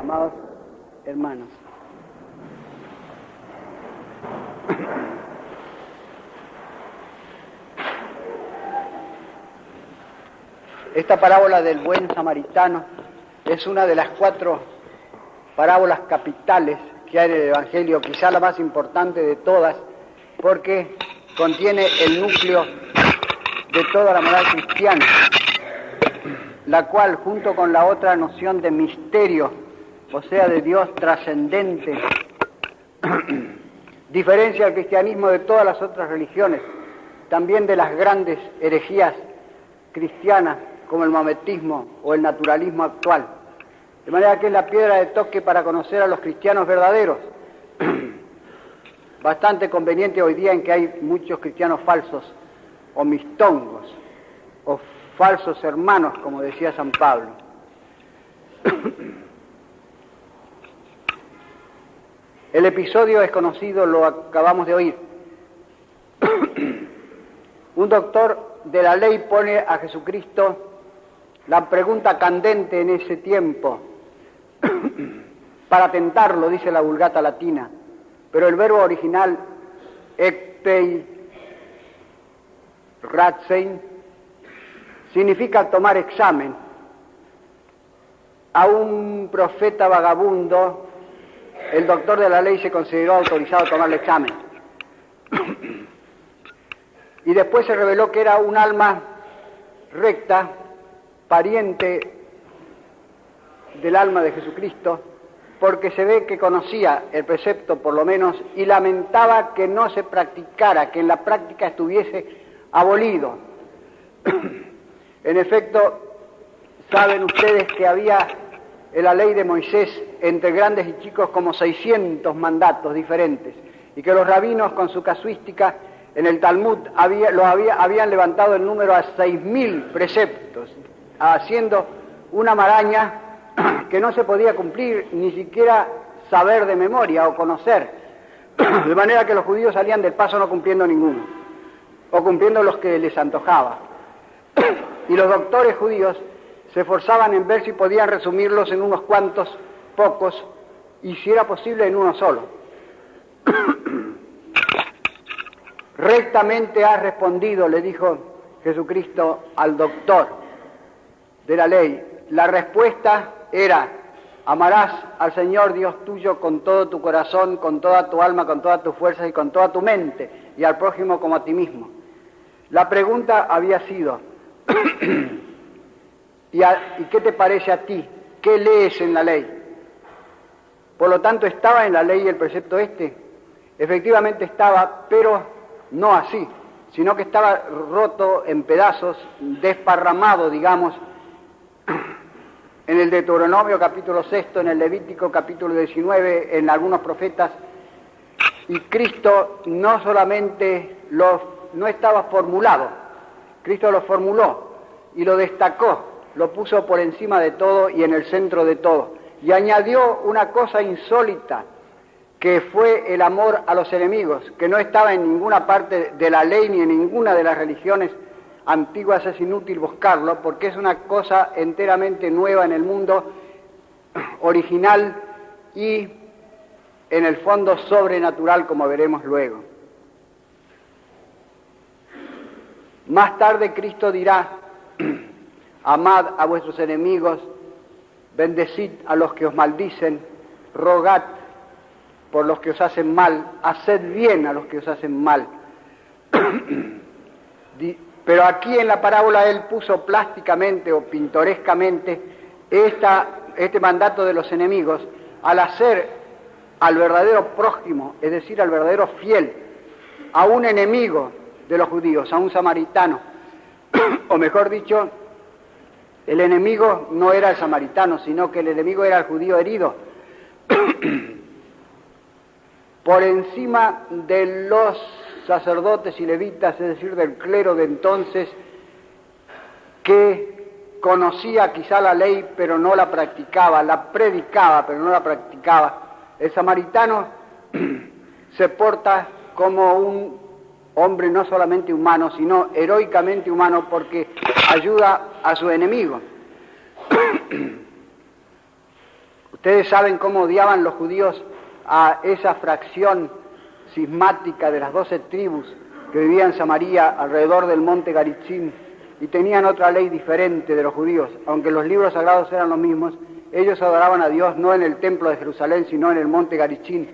Amados hermanos, esta parábola del buen samaritano es una de las 4 parábolas capitales que hay en el Evangelio, quizá la más importante de todas, porque contiene el núcleo de toda la moral cristiana, la cual, junto con la otra noción de misterio, o sea, de Dios trascendente, diferencia el cristianismo de todas las otras religiones, también de las grandes herejías cristianas, como el maometismo o el naturalismo actual. De manera que es la piedra de toque para conocer a los cristianos verdaderos. Bastante conveniente hoy día en que hay muchos cristianos falsos, o mistongos, o falsos hermanos, como decía San Pablo. El episodio es conocido, lo acabamos de oír. Un doctor de la ley pone a Jesucristo la pregunta candente en ese tiempo, para tentarlo, dice la Vulgata latina, pero el verbo original, ekpei ratsein, significa tomar examen. A un profeta vagabundo, el doctor de la ley se consideró autorizado a tomarle examen. Y después se reveló que era un alma recta, pariente del alma de Jesucristo, porque se ve que conocía el precepto por lo menos y lamentaba que no se practicara, que en la práctica estuviese abolido. En efecto, saben ustedes que había en la ley de Moisés entre grandes y chicos como 600 mandatos diferentes y que los rabinos con su casuística en el Talmud habían levantado el número a 6.000 preceptos, haciendo una maraña que no se podía cumplir, ni siquiera saber de memoria o conocer, de manera que los judíos salían del paso no cumpliendo ninguno, o cumpliendo los que les antojaba. Y los doctores judíos se esforzaban en ver si podían resumirlos en unos cuantos, pocos, y si era posible en uno solo. Rectamente has respondido, le dijo Jesucristo al doctor de la ley. La respuesta era: amarás al Señor Dios tuyo con todo tu corazón, con toda tu alma, con todas tus fuerzas y con toda tu mente, y al prójimo como a ti mismo. La pregunta había sido: ¿y qué te parece a ti? ¿Qué lees en la ley? Por lo tanto, ¿estaba en la ley el precepto este? Efectivamente estaba, pero no así, sino que estaba roto en pedazos, desparramado, digamos, en el Deuteronomio capítulo 6, en el Levítico capítulo 19, en algunos profetas, y Cristo no solamente no estaba formulado, Cristo lo formuló y lo destacó, lo puso por encima de todo y en el centro de todo, y añadió una cosa insólita, que fue el amor a los enemigos, que no estaba en ninguna parte de la ley ni en ninguna de las religiones antiguas. Es inútil buscarlo, porque es una cosa enteramente nueva en el mundo, original y en el fondo sobrenatural, como veremos luego. Más tarde Cristo dirá: amad a vuestros enemigos, bendecid a los que os maldicen, rogad por los que os hacen mal, haced bien a los que os hacen mal. Pero aquí en la parábola él puso plásticamente o pintorescamente este mandato de los enemigos al hacer al verdadero prójimo, es decir, al verdadero fiel, a un enemigo de los judíos, a un samaritano. O mejor dicho, el enemigo no era el samaritano, sino que el enemigo era el judío herido. Por encima de los sacerdotes y levitas, es decir, del clero de entonces, que conocía quizá la ley, pero no la practicaba, la predicaba, pero no la practicaba. El samaritano se porta como un hombre no solamente humano, sino heroicamente humano, porque ayuda a su enemigo. Ustedes saben cómo odiaban los judíos a esa fracción cismática de las 12 tribus que vivían en Samaria alrededor del monte Garitzim y tenían otra ley diferente de los judíos. Aunque los libros sagrados eran los mismos, ellos adoraban a Dios no en el templo de Jerusalén, sino en el monte Garitzim.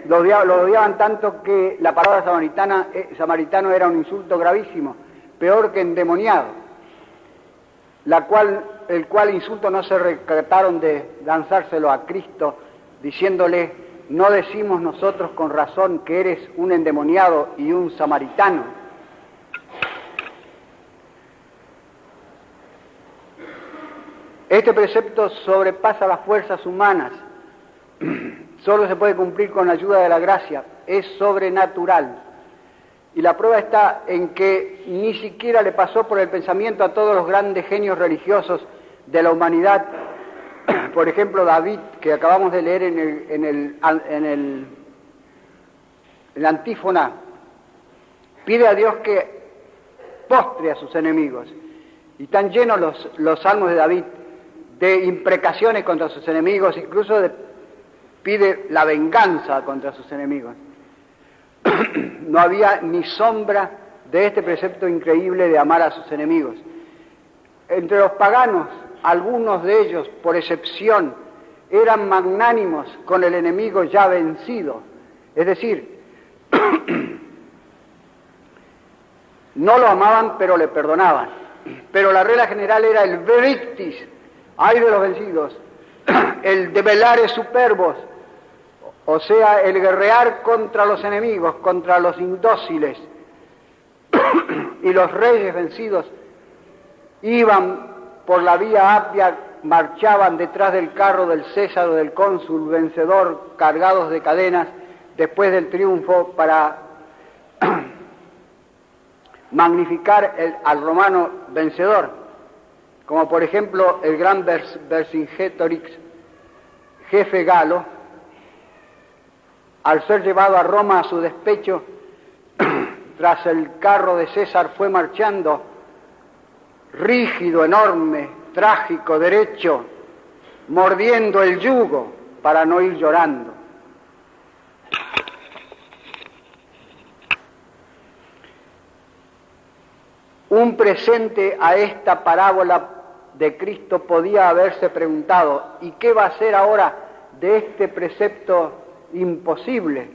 Lo odiaban tanto que la palabra samaritano era un insulto gravísimo, peor que endemoniado, el cual insulto no se recataron de lanzárselo a Cristo, diciéndole: ¿no decimos nosotros con razón que eres un endemoniado y un samaritano? Este precepto sobrepasa las fuerzas humanas. Solo se puede cumplir con la ayuda de la gracia, es sobrenatural. Y la prueba está en que ni siquiera le pasó por el pensamiento a todos los grandes genios religiosos de la humanidad. Por ejemplo, David, que acabamos de leer en la antífona, pide a Dios que postre a sus enemigos. Y están llenos los salmos de David de imprecaciones contra sus enemigos, incluso pide la venganza contra sus enemigos. No había ni sombra de este precepto increíble de amar a sus enemigos. Entre los paganos, algunos de ellos, por excepción, eran magnánimos con el enemigo ya vencido. Es decir, no lo amaban, pero le perdonaban. Pero la regla general era el verictis, ay de los vencidos, el develare superbos, o sea, el guerrear contra los enemigos, contra los indóciles. Y los reyes vencidos iban por la vía Apia, marchaban detrás del carro del César o del cónsul vencedor, cargados de cadenas, después del triunfo, para magnificar al romano vencedor, como por ejemplo el gran Vercingetorix, jefe galo, al ser llevado a Roma a su despecho, tras el carro de César fue marchando, rígido, enorme, trágico, derecho, mordiendo el yugo para no ir llorando. Un presente a esta parábola de Cristo podía haberse preguntado: ¿y qué va a hacer ahora de este precepto imposible?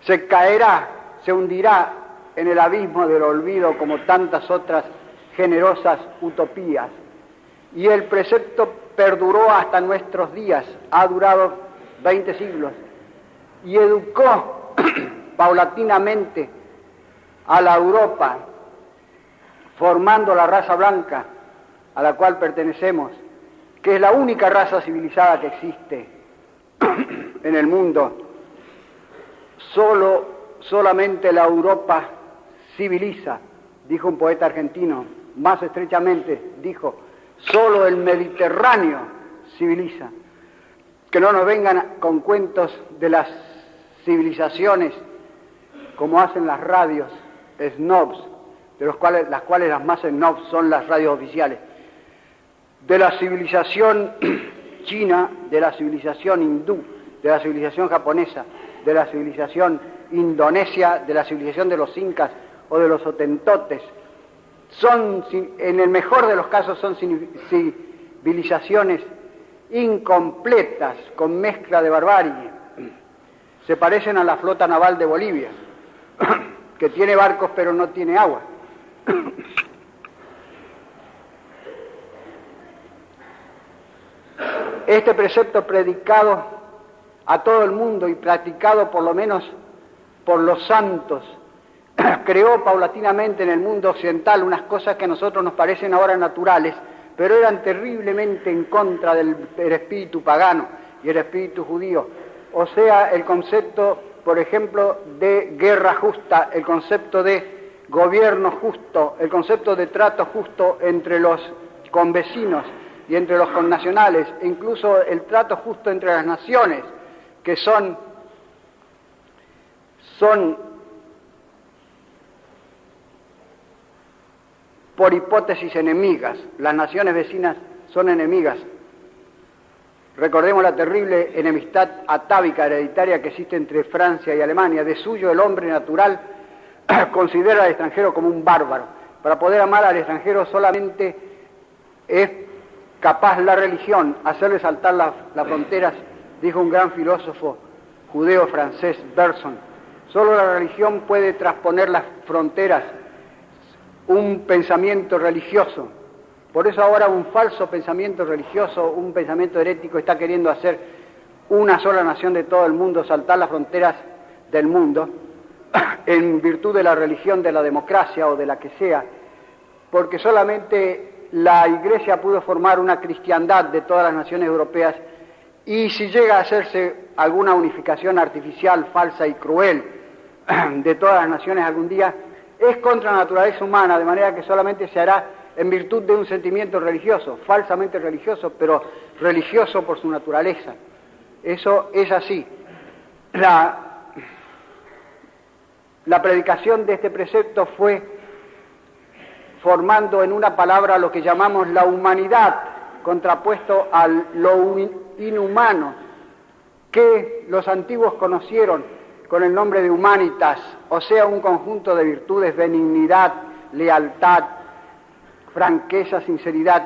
Se caerá, se hundirá en el abismo del olvido como tantas otras generosas utopías. Y el precepto perduró hasta nuestros días, ha durado 20 siglos, y educó paulatinamente a la Europa, formando la raza blanca a la cual pertenecemos, que es la única raza civilizada que existe en el mundo. Solamente la Europa civiliza, dijo un poeta argentino. Más estrechamente dijo: solo el Mediterráneo civiliza. Que no nos vengan con cuentos de las civilizaciones como hacen las radios snobs, las cuales las más snobs son las radios oficiales. De la civilización china, de la civilización hindú, de la civilización japonesa, de la civilización indonesia, de la civilización de los incas o de los hotentotes. Son, en el mejor de los casos, son civilizaciones incompletas, con mezcla de barbarie. Se parecen a la flota naval de Bolivia, que tiene barcos pero no tiene agua. Este precepto predicado a todo el mundo y practicado por lo menos por los santos, creó paulatinamente en el mundo occidental unas cosas que a nosotros nos parecen ahora naturales, pero eran terriblemente en contra del espíritu pagano y el espíritu judío. O sea, el concepto, por ejemplo, de guerra justa, el concepto de gobierno justo, el concepto de trato justo entre los convecinos y entre los connacionales, e incluso el trato justo entre las naciones, que son por hipótesis enemigas. Las naciones vecinas son enemigas. Recordemos la terrible enemistad atávica hereditaria que existe entre Francia y Alemania. De suyo, el hombre natural considera al extranjero como un bárbaro. Para poder amar al extranjero solamente es capaz la religión hacerle saltar las fronteras, dijo un gran filósofo judeo-francés, Bergson. Solo la religión puede trasponer las fronteras, un pensamiento religioso. Por eso ahora un falso pensamiento religioso, un pensamiento herético está queriendo hacer una sola nación de todo el mundo, saltar las fronteras del mundo, en virtud de la religión, de la democracia o de la que sea, porque solamente la Iglesia pudo formar una cristiandad de todas las naciones europeas, y si llega a hacerse alguna unificación artificial, falsa y cruel de todas las naciones algún día, es contra la naturaleza humana, de manera que solamente se hará en virtud de un sentimiento religioso, falsamente religioso, pero religioso por su naturaleza. Eso es así. La predicación de este precepto fue formando en una palabra lo que llamamos la humanidad, contrapuesto a lo inhumano, que los antiguos conocieron con el nombre de humanitas, o sea, un conjunto de virtudes, benignidad, lealtad, franqueza, sinceridad,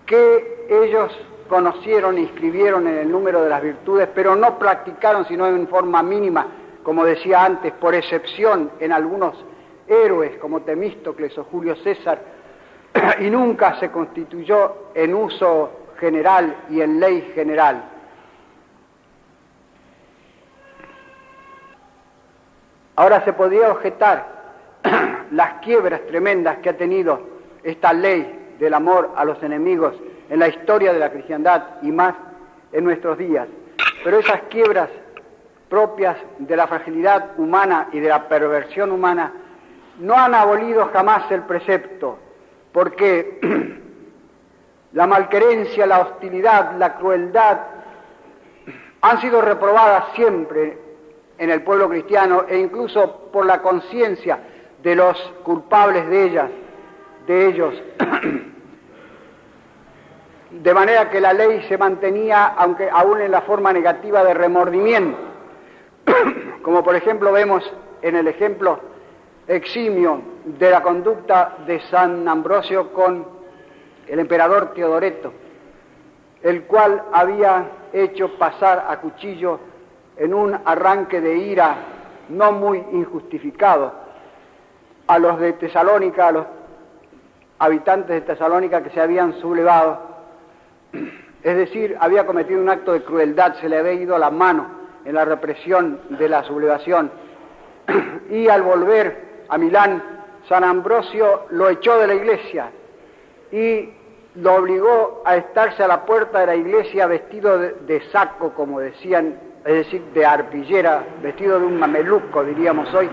que ellos conocieron e inscribieron en el número de las virtudes, pero no practicaron sino en forma mínima, como decía antes, por excepción en algunos héroes como Temístocles o Julio César, y nunca se constituyó en uso general y en ley general. Ahora se podría objetar las quiebras tremendas que ha tenido esta ley del amor a los enemigos en la historia de la cristiandad y más en nuestros días. Pero esas quiebras propias de la fragilidad humana y de la perversión humana no han abolido jamás el precepto, porque la malquerencia, la hostilidad, la crueldad han sido reprobadas siempre en el pueblo cristiano e incluso por la conciencia de los culpables de ellos, de manera que la ley se mantenía, aunque aún en la forma negativa de remordimiento, como por ejemplo vemos en el ejemplo eximio de la conducta de San Ambrosio con el emperador Teodoreto, el cual había hecho pasar a cuchillo en un arranque de ira no muy injustificado a los de Tesalónica, a los habitantes de Tesalónica que se habían sublevado, es decir, había cometido un acto de crueldad, se le había ido la mano en la represión de la sublevación, y al volver a Milán, San Ambrosio lo echó de la iglesia y lo obligó a estarse a la puerta de la iglesia vestido de saco, como decían, es decir, de arpillera, vestido de un mameluco, diríamos hoy,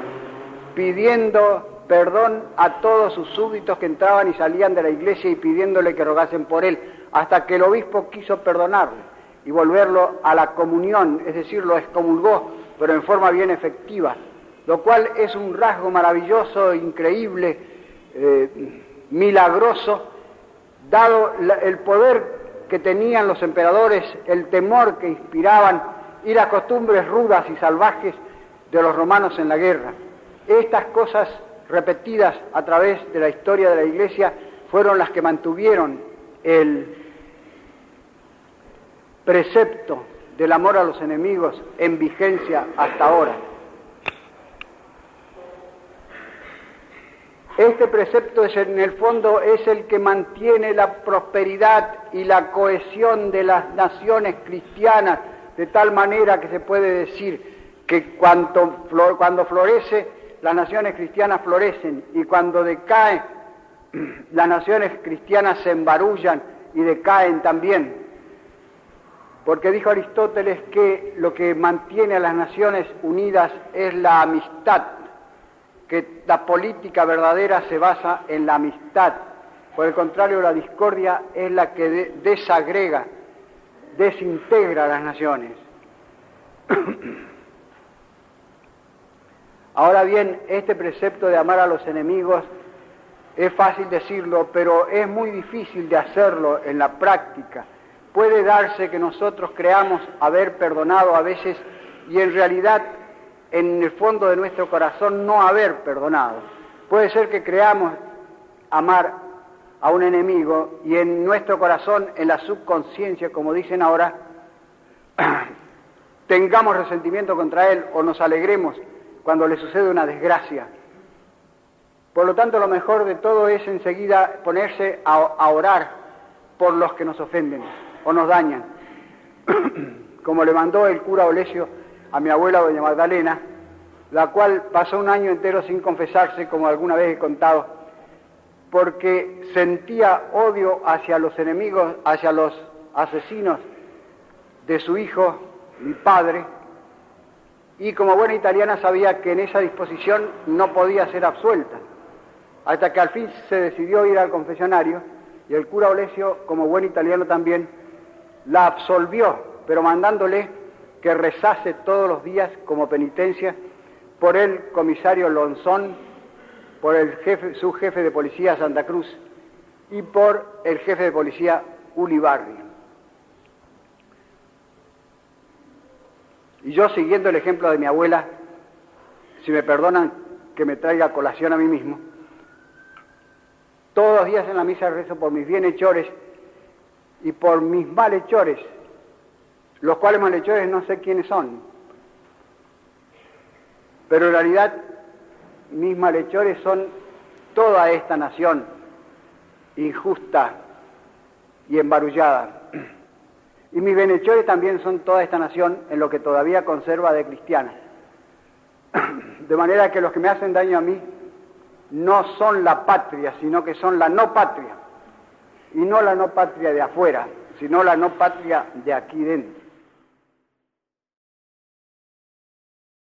pidiendo perdón a todos sus súbditos que entraban y salían de la iglesia y pidiéndole que rogasen por él, hasta que el obispo quiso perdonarle y volverlo a la comunión, es decir, lo excomulgó, pero en forma bien efectiva, lo cual es un rasgo maravilloso, increíble, milagroso, dado el poder que tenían los emperadores, el temor que inspiraban y las costumbres rudas y salvajes de los romanos en la guerra. Estas cosas repetidas a través de la historia de la Iglesia fueron las que mantuvieron el precepto del amor a los enemigos en vigencia hasta ahora. Este precepto en el fondo es el que mantiene la prosperidad y la cohesión de las naciones cristianas, de tal manera que se puede decir que cuando florece, las naciones cristianas florecen, y cuando decae, las naciones cristianas se embarullan y decaen también. Porque dijo Aristóteles que lo que mantiene a las naciones unidas es la amistad, que la política verdadera se basa en la amistad. Por el contrario, la discordia es la que desagrega, desintegra a las naciones. Ahora bien, este precepto de amar a los enemigos es fácil decirlo, pero es muy difícil de hacerlo en la práctica, puede darse que nosotros creamos haber perdonado a veces y en realidad en el fondo de nuestro corazón no haber perdonado. Puede ser que creamos amar a un enemigo y en nuestro corazón, en la subconsciencia, como dicen ahora, tengamos resentimiento contra él o nos alegremos cuando le sucede una desgracia. Por lo tanto, lo mejor de todo es enseguida ponerse a orar por los que nos ofenden o nos dañan, como le mandó el cura Olesio a mi abuela doña Magdalena, la cual pasó un año entero sin confesarse, como alguna vez he contado, porque sentía odio hacia los enemigos, hacia los asesinos de su hijo, mi padre, y como buena italiana sabía que en esa disposición no podía ser absuelta, hasta que al fin se decidió ir al confesionario, y el cura Olesio, como buen italiano también, la absolvió, pero mandándole que rezase todos los días como penitencia por el comisario Lonzón, por el subjefe de policía Santa Cruz y por el jefe de policía Ulibarri. Y yo, siguiendo el ejemplo de mi abuela, si me perdonan que me traiga a colación a mí mismo, todos los días en la misa rezo por mis bienhechores y por mis malhechores, los cuales malhechores no sé quiénes son, pero en realidad mis malhechores son toda esta nación injusta y embarullada. Y mis bienhechores también son toda esta nación en lo que todavía conserva de cristiana. De manera que los que me hacen daño a mí no son la patria, sino que son la no patria. Y no la no patria de afuera, sino la no patria de aquí dentro.